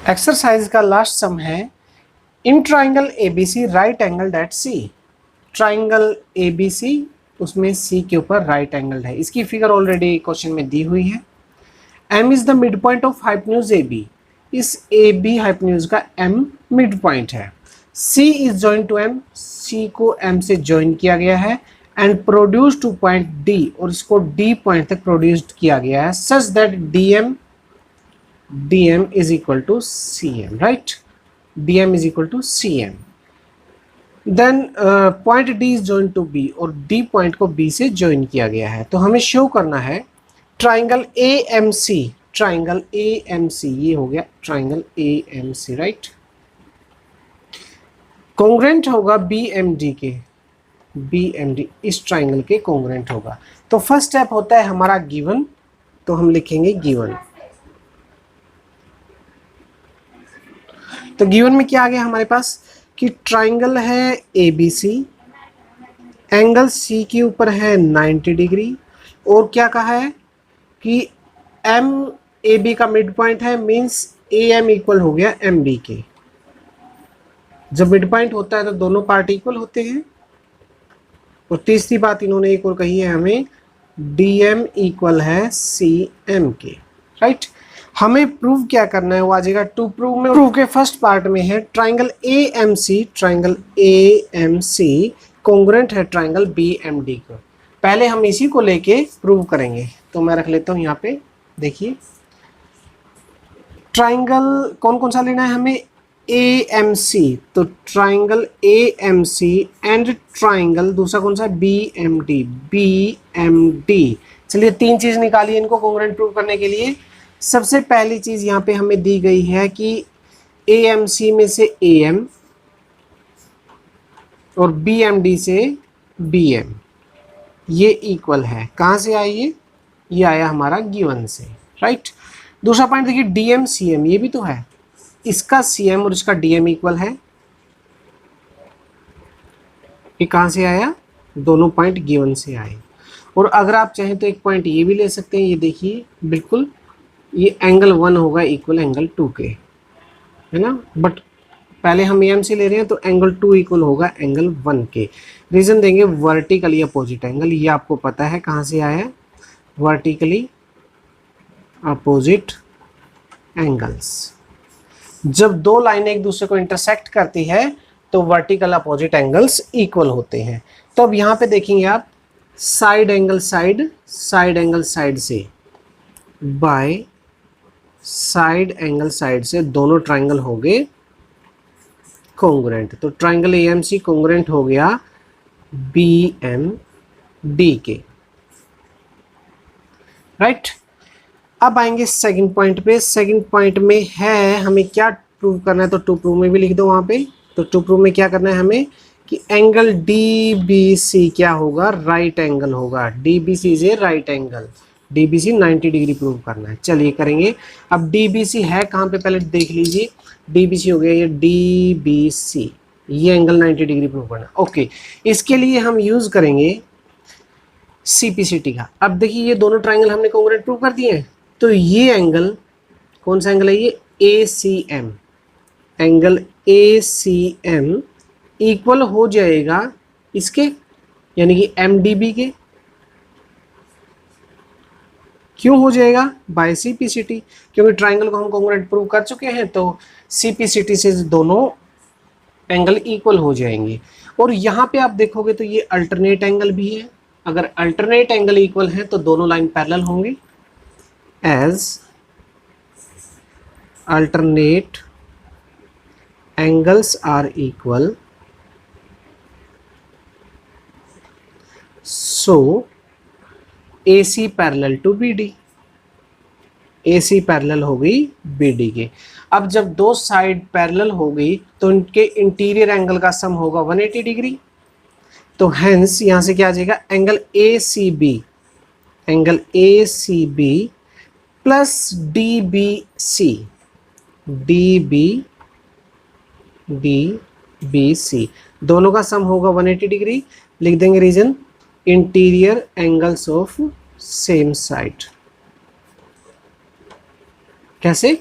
Exercise का last sum है in triangle ABC right angle at C. Triangle ABC उसमें C के ऊपर राइट एंगल है। इसकी फिगर ऑलरेडी क्वेश्चन में दी हुई है। M is the mid point of hypotenuse A B. इस ए बी हाइपोटेन्यूज का एम मिड पॉइंट है। C is join to M, C को एम से ज्वाइन किया गया है and produce to point D, और इसको डी पॉइंट तक प्रोड्यूस्ड किया गया है such that dm is equal to cm, right? dm is equal to cm. Then point D is joined to B, और D पॉइंट को B से join किया गया है। तो हमें शो करना है ट्राइंगल AMC, ट्राइंगल AMC, ये हो गया ट्राइंगल AMC, राइट? कॉन्ग्रेंट होगा BMD के, BMD इस ट्राइंगल के कॉन्ग्रेंट होगा। तो फर्स्ट स्टेप होता है हमारा गिवन, तो हम लिखेंगे गिवन। तो गिवन में क्या आ गया हमारे पास कि ट्राइंगल है ABC, एंगल C के ऊपर है 90 डिग्री, और क्या कहा है कि MAB का मिड पॉइंट है, मींस AM इक्वल हो गया MB के। जब मिड पॉइंट होता है तो दोनों पार्ट इक्वल होते हैं। और तीसरी बात इन्होंने एक और कही है हमें, DM इक्वल है CM के, राइट? हमें प्रूव क्या करना है, वो आ जाएगा टू प्रूव में। प्रूव के फर्स्ट पार्ट में है ट्राइंगल AMC कॉन्ग्रेंट है ट्राइंगल BMD को। पहले हम इसी को लेके प्रूव करेंगे। तो मैं रख लेता हूं यहाँ पे, देखिए ट्राइंगल कौन कौन सा लेना है हमें, AMC, तो ट्राइंगल AMC एंड ट्राइंगल दूसरा कौन सा, BMD। चलिए तीन चीज निकालिए इनको कॉन्ग्रेंट प्रूव करने के लिए। सबसे पहली चीज यहाँ पे हमें दी गई है कि AMC में से AM और BMD से BM ये इक्वल है। कहाँ से आई ये आया हमारा गिवन से, राइट? दूसरा पॉइंट देखिए DM CM, ये भी तो है, इसका CM और इसका DM इक्वल है। ये कहाँ से आया, दोनों पॉइंट गिवन से आए। और अगर आप चाहें तो एक पॉइंट ये भी ले सकते हैं, ये देखिए बिल्कुल ये एंगल 1 होगा इक्वल एंगल 2 के, है ना? बट पहले हम AM से ले रहे हैं तो एंगल 2 इक्वल होगा एंगल 1 के। रीजन देंगे वर्टिकली अपोजिट एंगल, ये आपको पता है कहाँ से आया है, वर्टिकली अपोजिट एंगल्स। जब दो लाइनें एक दूसरे को इंटरसेक्ट करती है तो वर्टिकल अपोजिट एंगल्स इक्वल होते हैं। तो अब यहाँ पे देखेंगे आप, side angle side, side angle side से बाय साइड एंगल साइड से दोनों ट्राइंगल हो गए कॉन्ग्रेंट। तो ट्राइंगल AMC कॉन्ग्रेंट हो गया BMD के, राइट? अब आएंगे सेकंड पॉइंट पे। सेकंड पॉइंट में है हमें क्या प्रूव करना है, तो टू प्रूव में भी लिख दो वहां पे। तो टू प्रूव में क्या करना है हमें कि एंगल DBC क्या होगा, राइट एंगल होगा। DBC is a right angle, DBC 90 degree prove करना है। चलिए करेंगे। अब DBC है कहाँ पे, पहले देख लीजिए। DBC हो गया ये DBC, ये एंगल 90 डिग्री प्रूव करना। ओके, इसके लिए हम यूज करेंगे CPCT का। अब देखिए ये दोनों ट्राइंगल हमने कॉन्ग्रेंट प्रूव कर दिए हैं, तो ये एंगल कौन सा एंगल है, ये ACM, एंगल ACM इक्वल हो जाएगा इसके, यानी कि MDB के। क्यों हो जाएगा, बाय CPCT, क्योंकि ट्राइंगल को हम कॉन्ग्रेंट प्रूव कर चुके हैं। तो CPCT से दोनों एंगल इक्वल हो जाएंगे। और यहाँ पे आप देखोगे तो ये अल्टरनेट एंगल भी है। अगर अल्टरनेट एंगल इक्वल है तो दोनों लाइन पैरेलल होंगे। As alternate angles are equal, so AC parallel to BD, AC parallel हो गई BD के। अब जब दो साइड पैरेलल हो गई तो उनके इंटीरियर एंगल का सम होगा 180 डिग्री। तो हेंस यहां से क्या आ जाएगा, angle ACB, angle ACB plus DBC दोनों का सम होगा 180 डिग्री। लिख देंगे reason, interior angles of same side. कैसे,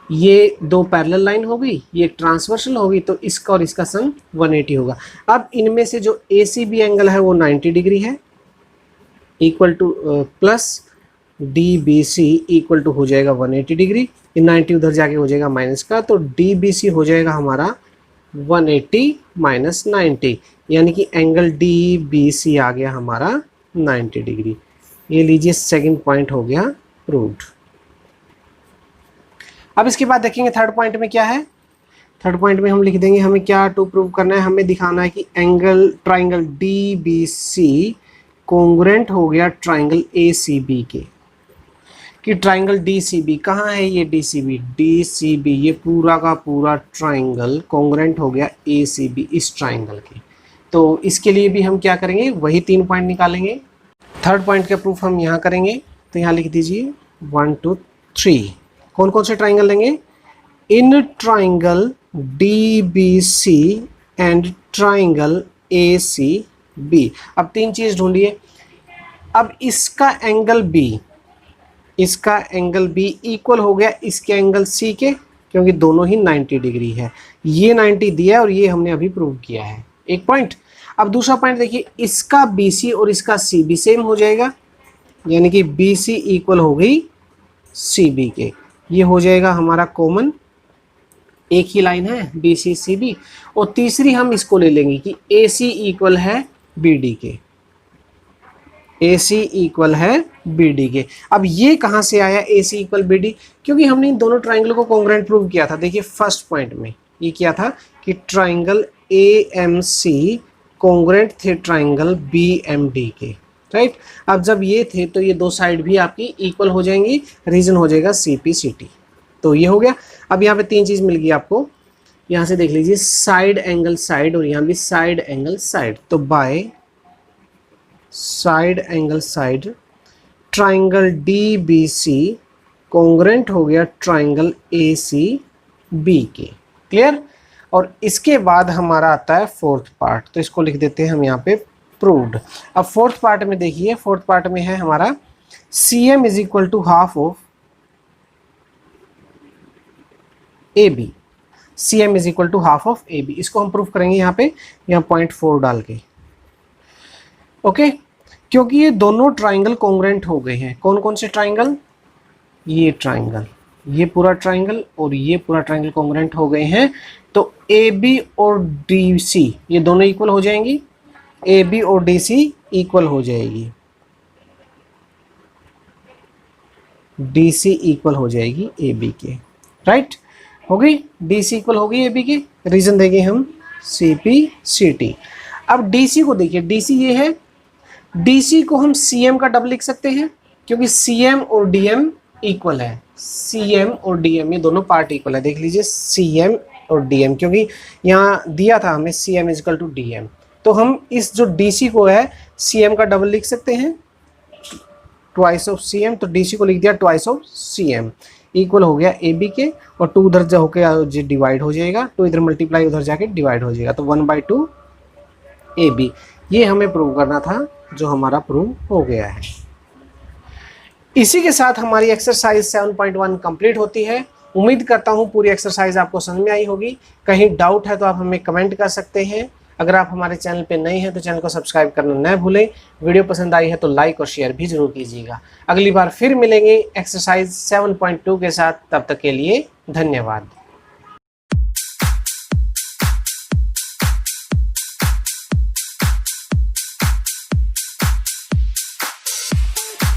ये दो पैरेलल लाइन हो गई, ये एक ट्रांसवर्सल होगी, तो इसका और इसका सम 180 होगा। अब इनमें से जो ACB एंगल है वो 90 डिग्री है, equal to plus DBC equal to हो जाएगा 180 डिग्री, ये 90 उधर जाके हो जाएगा माइनस का, तो DBC हो जाएगा हमारा 180 माइनस 90, यानी कि एंगल DBC आ गया हमारा 90 डिग्री। ये लीजिए सेकंड पॉइंट हो गया प्रूव्ड। अब इसके बाद देखेंगे थर्ड पॉइंट में क्या है। थर्ड पॉइंट में हम लिख देंगे हमें क्या टू प्रूव करना है, हमें दिखाना है कि एंगल ट्राइंगल DBC कॉन्ग्रुएंट हो गया ट्राइंगल ACB के, कि ट्राइंगल DCB कहाँ है, ये DCB ये पूरा का पूरा ट्राइंगल कॉन्ग्रुएंट हो गया ACB इस ट्राइंगल के। तो इसके लिए भी हम क्या करेंगे, वही 3 पॉइंट निकालेंगे। थर्ड पॉइंट का प्रूफ हम यहाँ करेंगे, तो यहाँ लिख दीजिए 1 2 3। कौन कौन से ट्राइंगल लेंगे, in triangle DBC and triangle ACB। अब 3 चीज़ ढूंढिए। अब इसका एंगल B इक्वल हो गया इसके एंगल C के, क्योंकि दोनों ही 90 डिग्री है। ये 90 दिया और ये हमने अभी प्रूव किया है, एक पॉइंट। अब दूसरा पॉइंट देखिए, इसका BC और इसका CB सेम हो जाएगा, यानी कि BC इक्वल हो गई CB के, ये हो जाएगा हमारा कॉमन, एक ही लाइन है BC CB। और तीसरी हम इसको ले लेंगे कि AC इक्वल है BD के, AC इक्वल है BD के। अब ये कहाँ से आया AC इक्वल BD, क्योंकि हमने इन दोनों ट्राइंगलों को कॉन्ग्रुएंट प्रूव किया था। देखिए फर्स्ट पॉइंट में ये क्या था कि ट्राइंगल AMC कॉन्ग्रुएंट थे ट्राइंगल BMD के, राइट। अब जब ये थे तो ये दो साइड भी आपकी इक्वल हो जाएंगी, रीजन हो जाएगा CPCT। तो ये हो गया। अब यहाँ पे 3 चीज़ मिल गई आपको, यहाँ से देख लीजिए साइड एंगल साइड और यहाँ भी साइड एंगल साइड। तो by side angle side triangle DBC congruent हो गया ट्राइंगल ACB के, क्लियर। और इसके बाद हमारा आता है फोर्थ पार्ट, तो इसको लिख देते हैं हम यहाँ पे प्रूव्ड। अब फोर्थ पार्ट में देखिए, फोर्थ पार्ट में है हमारा CM is equal to half of AB। CM is equal to half of AB, इसको हम प्रूव करेंगे यहाँ पे, यहाँ 0.4 डाल के, ओके। क्योंकि ये दोनों ट्राइंगल कॉन्ग्रुएंट हो गए हैं। कौन कौन से ट्राइंगल, ये ट्राइंगल, ये पूरा ट्राइंगल और ये पूरा ट्राइंगल कॉन्ग्रुएंट हो गए हैं, तो AB और DC ये दोनों इक्वल हो जाएंगी, AB और DC इक्वल हो जाएगी, DC इक्वल हो जाएगी AB के, राइट। हो गई, DC इक्वल हो गई AB के, रीजन देंगे हम CPCT। अब DC को देखिए, DC ये है, DC को हम CM का डबल लिख सकते हैं, क्योंकि CM और DM इक्वल है, CM और DM ये दोनों पार्ट इक्वल है। देख लीजिए CM और DM, क्योंकि यहाँ दिया था हमें CM is equal to DM, तो हम इस जो DC को है CM का डबल लिख सकते हैं, ट्वाइस ऑफ CM, तो DC को लिख दिया ट्वाइस ऑफ CM, इक्वल हो गया AB के, और 2 उधर जा होके डिवाइड हो जाएगा, 2 इधर मल्टीप्लाई उधर जाके डिवाइड हो जाएगा, तो 1/2 AB। ये हमें प्रूव करना था, जो हमारा प्रूव हो गया है। इसी के साथ हमारी एक्सरसाइज 7.1 कंप्लीट होती है। उम्मीद करता हूँ पूरी एक्सरसाइज आपको समझ में आई होगी। कहीं डाउट है तो आप हमें कमेंट कर सकते हैं। अगर आप हमारे चैनल पे नए हैं तो चैनल को सब्सक्राइब करना न भूलें। वीडियो पसंद आई है तो लाइक और शेयर भी जरूर कीजिएगा। अगली बार फिर मिलेंगे एक्सरसाइज 7.2 के साथ, तब तक के लिए धन्यवाद।